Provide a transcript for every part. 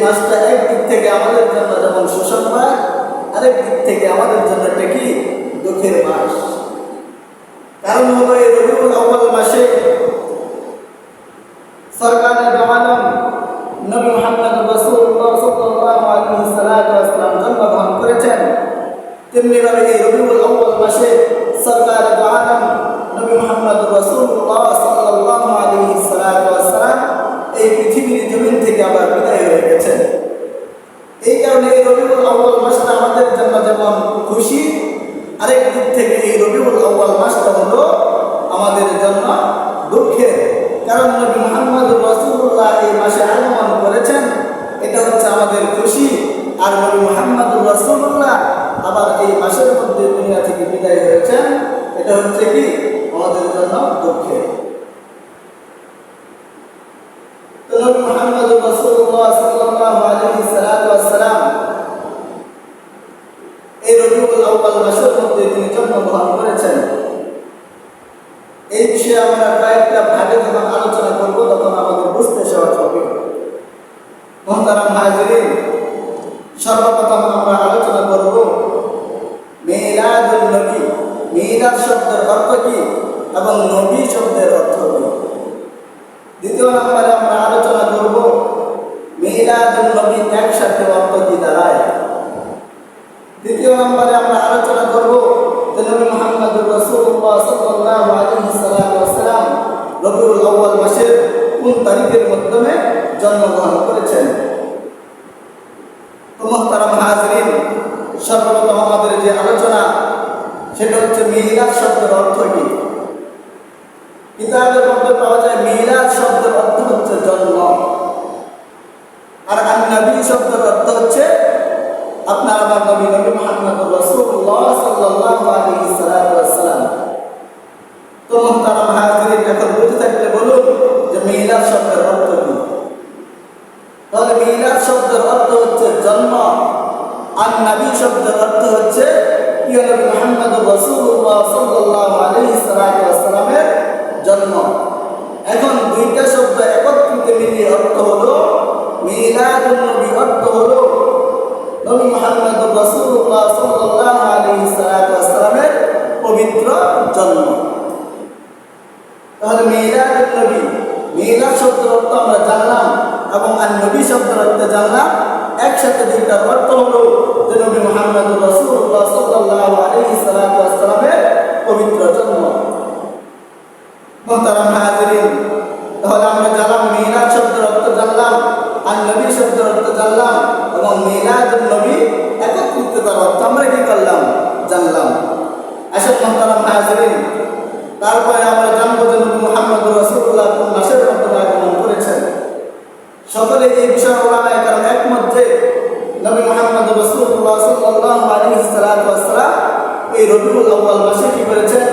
মাসটা একদিক থেকে আমাদের জন্য যেমন সুসংবাদ, আরেক দিক থেকে আমাদের জন্য এটা কি দুঃখের মাস। কারণ হলো এই রবিউল আউয়াল মাসে সরকারে দো আলম নবী মুহাম্মদ রাসূলুল্লাহ সাল্লাল্লাহু আলাইহি ওয়াসাল্লাম জন্মগ্রহণ করেছেন। তেমনিভাবে এই রবিউল আউয়াল মাসে সরকারে দো আলম নবী মুহাম্মদ রাসূলুল্লাহ সাল্লাল্লাহু আলাইহি ওয়াসাল্লাম এই পৃথিবীর জমিন থেকে আবার বিদায় হয়ে গেছেন। এই কারণে এই রবিউল আউয়াল মাসটা আমাদের জন্য যেমন খুশি, আরেক দিক থেকে এই রবিউল আউয়াল মাসটা হলো আমাদের জন্য দুঃখের। কারণ নবী মুহাম্মদ রাসূলুল্লাহ এই মাসে আগমন করেছেন, এটা হচ্ছে আমাদের খুশি। আর নবী মুহাম্মদ রাসূলুল্লাহ আবার এই মাসের মধ্যে দুনিয়া থেকে বিদায় হয়েছেন, এটা হচ্ছে কি আমাদের জন্য দুঃখের। তো নবী মুহাম্মদ রাসূলুল্লাহ সাল্লাল্লাহু আলাইহি ওয়াসাল্লাম এই রবিউল আউয়াল মাসের মধ্যে তিনি জন্মগ্রহণ করেছেন। এই বিষয়ে আমরা কয়েকটা ভাগে যখন আলোচনা করব তখন আমাদের বুঝতে সহজ হবে। মুহতারাম হাজিরিন, সর্বপ্রথম আমরা আলোচনা করব মিলাদুন নবী। মিলাদ শব্দের অর্থ কি এবং নবী শব্দের অর্থ কি। দ্বিতীয় নম্বরে আমরা আলোচনা করব মিলাদুন নবী একসাথে অর্থ কি দাঁড়ায়। তৃতীয় নম্বরে আমরা আলোচনা করব যে নবী মুহাম্মদ রাসূলুল্লাহ সাল্লাল্লাহু আলাইহি ওয়াসাল্লাম রবিউল আউয়াল মাসের কোন তারিখের মাধ্যমে জন্মগ্রহণ করেছেন। তো মুহতারাম হাজিরিন, সর্বপ্রথম আমাদের যে আলোচনা সেটা হচ্ছে মিলাদ শব্দের অর্থ কি। কিতাবের মধ্যে পাওয়া যায় মিলাদ শব্দের অর্থ হচ্ছে জন্ম, আর আন-নবী শব্দের অর্থ হচ্ছে আপনার আমার নবী নবী মুহাম্মদ রাসূলুল্লাহ সাল্লাল্লাহু আলাইহি ওয়াসাল্লাম। তো মুহতারাম হাজিরিন, এখন বুঝে থাকলে বলুন যে মিলাদ শব্দের অর্থ কি। তাহলে মিলাদ শব্দের অর্থ হচ্ছে জন্ম, আর নবী শব্দের অর্থ হচ্ছে প্রিয় নবী মুহাম্মদ রাসূলুল্লাহ সাল্লাল্লাহু আলাইহি ওয়াসাল্লামের জন্ম। এখন দুইটা শব্দ একত্রিত মিলিয়ে অর্থ হলো মিলাদুন নবী, অর্থ হলো নবী মুহাম্মদ রাসূলুল্লাহ সাল্লাল্লাহু আলাইহি ওয়াসাল্লামের পবিত্র জন্ম। তাহলে মিলাদুন নবী, মিলাদ শব্দের অর্থ আমরা জানলাম এবং আন-নবী শব্দের অর্থ জানলাম। একসাথে দুইটা অর্থ হলো যে নবী মুহাম্মদ রাসূলুল্লাহ সাল্লাল্লাহু আলাইহি ওয়াসাল্লামের পবিত্র জন্ম। মুহতারাম হাজিরিন, তাহলে আমরা জানলাম মিলাদ শব্দের অর্থ জানলাম, আন-নবী শব্দের অর্থ জানলাম এবং মিলাদুন নবী একত্রিততার অর্থ আমরা কি করলাম জানলাম। আসলে মুহতারাম হাজিরিন, তারপরে আমরা জানবো যে নবী মুহাম্মদ রাসূলুল্লাহ কোন মাসের মধ্যে আগমন করেছেন। সকলে এই বিষয়ে ওলামায়ে কেরাম একমত যে নবী মুহাম্মদ রাসূলুল্লাহ সাল্লাল্লাহু আলাইহি ওয়াসাল্লাম এই রবিউল আউয়াল মাসে কি করেছেন,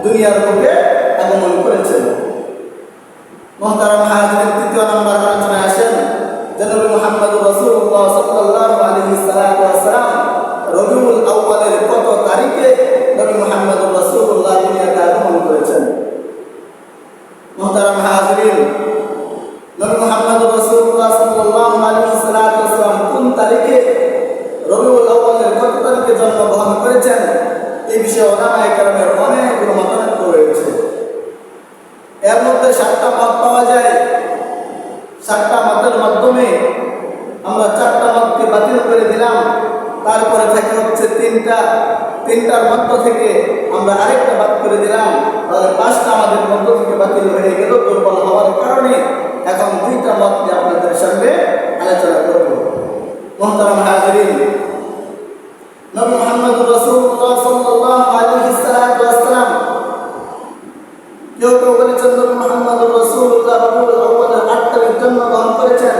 দুনিয়ার বুকে আগমন করেছেন। মুহতারাম হাজিরিন, তৃতীয় নম্বর আলোচনায় আসেন যে নবী মুহাম্মদ রাসূলুল্লাহ সাল্লাল্লাহু আলাইহি ওয়াসাল্লাম রবিউল আউয়ালের কত তারিখে নবী মুহাম্মদ রাসূলুল্লাহ দুনিয়াতে আগমন করেছেন। মুহতারাম হাজিরিন, নবী মুহাম্মদ রাসূলুল্লাহ সাল্লাল্লাহু আলাইহি ওয়াসাল্লাম কোন তারিখে রবিউল আউয়ালের কত তারিখে জন্মগ্রহণ করেছেন এই বিষয়ে ওলামায়ে কেরামের অনেকগুলো মতামত রয়েছে। এর মধ্যে 7টা মত পাওয়া যায়। 7টা মতের মাধ্যমে আমরা 4টা মতকে বাতিল করে দিলাম, তারপরে থাকে হচ্ছে 3টার মধ্য থেকে আমরা আরেকটা বাদ করে দিলাম, তাহলে 5টা আমাদের মধ্য থেকে বাতিল হয়ে গেল দুর্বল হওয়ার কারণে। এখন 2টা মত নিয়ে আপনাদের সামনে আলোচনা করব। মুহতারাম হাজিরিন, নবী মুহাম্মদ রাসূলুল্লাহ সাল্লাল্লাহু আলাইহি ওয়াসাল্লাম কেউ বলেছেন নবী মুহাম্মদ রাসূলুল্লাহ রবিউল আউয়ালের 8 তারিখ জন্মগ্রহণ করেছেন।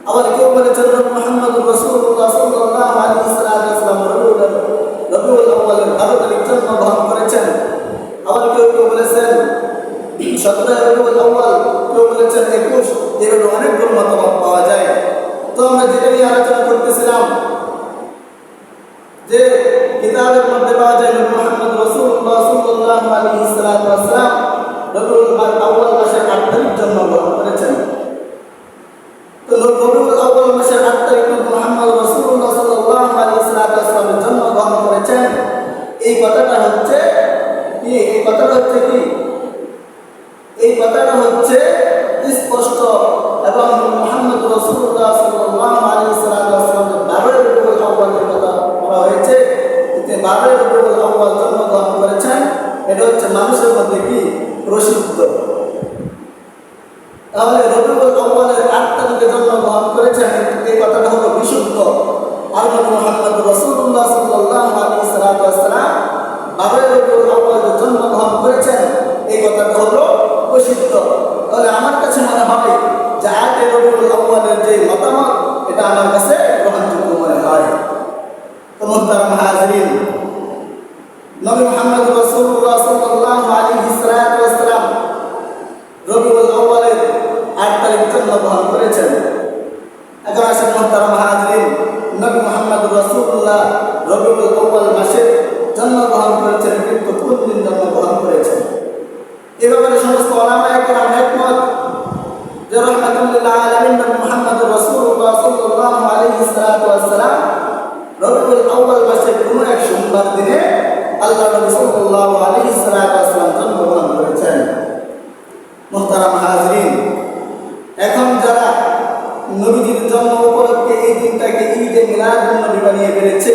আবার কেউ বলেছেন নবী মুহাম্মদ রাসূলুল্লাহ সাল্লাল্লাহু আলাইহি ওয়াসাল্লাম রবিউল আউয়ালের 12 তারিখ জন্মগ্রহণ করেছেন। আবার কেউ বলেছেন 17 রবিউল আউয়াল, কেউ বলেছেন 21। এগুলো অনেকগুলো মতামত পাওয়া যায়। তো আমরা যেটা নিয়ে আলোচনা করতেছিলাম যে কিতাবের মধ্যে পাওয়া যায় নবী মুহাম্মদ রাসূলুল্লাহ সাল্লাল্লাহু আলাইহি ওয়াসাল্লাম রবিউল আউয়াল মাসের 8 তারিখ জন্মগ্রহণ করেছেন। তো রবিউল আউয়াল মাসে কথাটা হচ্ছে স্পষ্ট এবং মুহাম্মদ রাসূলুল্লাহ সাল্লাল্লাহু আলাইহি ওয়াসাল্লামের 12 রবিউল আউয়ালের কথা বলা হয়েছে। তিনি 12 রবিউল আউয়াল জন্মগ্রহণ করেছেন, এটা হচ্ছে মানুষের মধ্যে কি প্রসিদ্ধ। তাহলে রবিউল আউয়ালের 8 তারিখে জন্মগ্রহণ করেছেন, এই কথাটা হলো বিশুদ্ধ। আর নবী মুহাম্মদ রাসূলুল্লাহ সাল্লাল্লাহু আলাইহি ওয়াসাল্লাম 12 রবিউল আউয়ালে জন্মগ্রহণ করেছেন, এই কথাটা হলো প্রসিদ্ধ। তাহলে আমার কাছে মনে হয় যে 8 রবিউল আউয়ালের যে মতামত, এটা আমার কাছে গ্রহণযোগ্য মনে হয়। তো মুহতারাম হাজিরিন, নবী মুহাম্মদ রাসূলুল্লাহ সাল্লাল্লাহু আলাইহি ওয়াসাল্লাম রবিউল আউয়ালের 8 তারিখ জন্মগ্রহণ করেছেন। এখন আসেন মুহতারাম হাজিরিন, নবী মুহাম্মদ রাসূলুল্লাহ রবিউল আউয়াল মাসে জন্মগ্রহণ করেছেন, কিন্তু কোন দিন জন্মগ্রহণ করেছেন এ ব্যাপারে সমস্ত উলামায়ে কেরাম একমত যে রাহমাতুল্লিল আলামিন নবী মুহাম্মদ রাসূলুল্লাহ সাল্লাল্লাহু আলাইহি ওয়াসাল্লাম রবিউল আউয়াল মাসে কোনো এক সোমবার দিনে আল্লাহ নবী সাল্লাল্লাহু আলাইহি ওয়াসাল্লাম জন্মগ্রহণ করেছেন। মুহতারাম হাজিরিন, এখন যারা নবীজির জন্ম উপলক্ষে এই দিনটাকে ঈদে মিলাদুন নবী বানিয়ে ফেলেছে,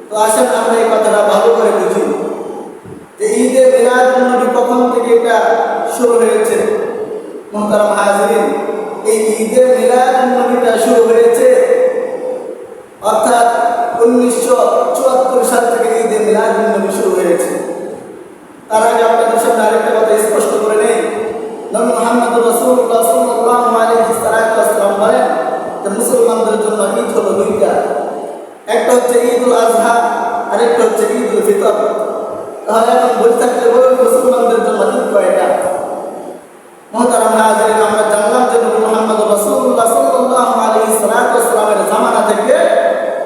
তো আসেন আমরা এই কথাটা ভালো করে বুঝি যে ঈদে মিলাদুন নবী কখন থেকে এটা শুরু হয়েছে। মুহতারাম হাজিরিন, এই ঈদে মিলাদুন নবীটা শুরু হয়েছে অর্থাৎ 1974 সাল থেকে ঈদে মিলাদুন নবী শুরু হয়েছে। তার আগে আপনাদের সামনে আরেকটা কথা স্পষ্ট করে নেই, নবী মুহাম্মদ রাসূলুল্লাহ সাল্লাল্লাহু আলাইহি ওয়াসাল্লাম বলেন যে মুসলমানদের জন্য ঈদ হলো দুইটা, একটা হচ্ছে ঈদুল আযহা আর একটা হচ্ছে ঈদুল ফিতর। তাহলে এখন বলতে থাকলে বলুন মুসলমানদের জন্য ঈদ কয়টা? মুহতারাম হাজিরিন, আমরা জানলাম যে নবী মুহাম্মদ রাসূলুল্লাহ সাল্লাল্লাহু আলাইহি ওয়াসাল্লামের জামানা থেকে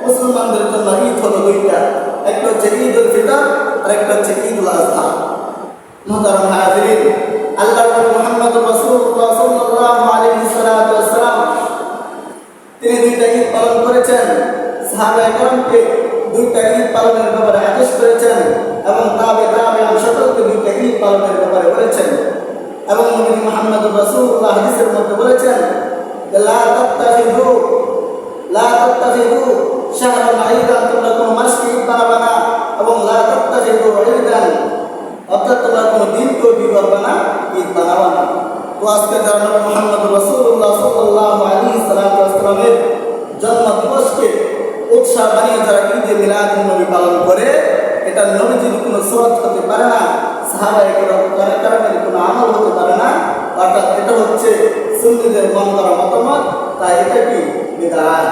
মুসলমানদের জন্য ঈদ হলো দুইটা, একটা হচ্ছে ঈদুল ফিতর আর একটা হচ্ছে ঈদুল আযহা। মুহতারাম হাজিরিন, আল্লাহর নবী মুহাম্মদ রাসূলুল্লাহ সাল্লাল্লাহু আলাইহি ওয়াসাল্লাম তিনি দুইটা ঈদ পালন করেছেন, সাহাবায়ে কেরামকে দুইটা ঈদ পালনের ব্যাপারে আদেশ করেছেন এবং তাবেঈন সকলকে দুইটা ঈদ পালনের ব্যাপারে বলেছেন। এবং নবী মুহাম্মদ রাসূলুল্লাহ হাদিসের মধ্যে বলেছেন যে লা তাত্তাখিযু শাহরান ঈদান, তোমরা কোনো মাসকে ঈদ বানাবে না, এবং লা তাত্তাখিযু ঈদান অর্থাৎ তোমরা কোনো দিনকেও কি করবে না, ঈদ বানাবে না। তো আজকে যারা নবী মুহাম্মদ রাসূলুল্লাহ সাল্লাল্লাহু আলাইহি ওয়াসাল্লামের জন্ম দিবসকে উৎসব বানিয়ে যারা ঈদে মিলাদুন নবী পালন করে, এটা নবীজির কোনো সুন্নাত হতে পারে না, সাহাবায়ে কেরামের কোনো আমল হতে পারে না, অর্থাৎ এটা হচ্ছে সুন্নিদের মন করা মতামত, তাই এটা কি বিদআত।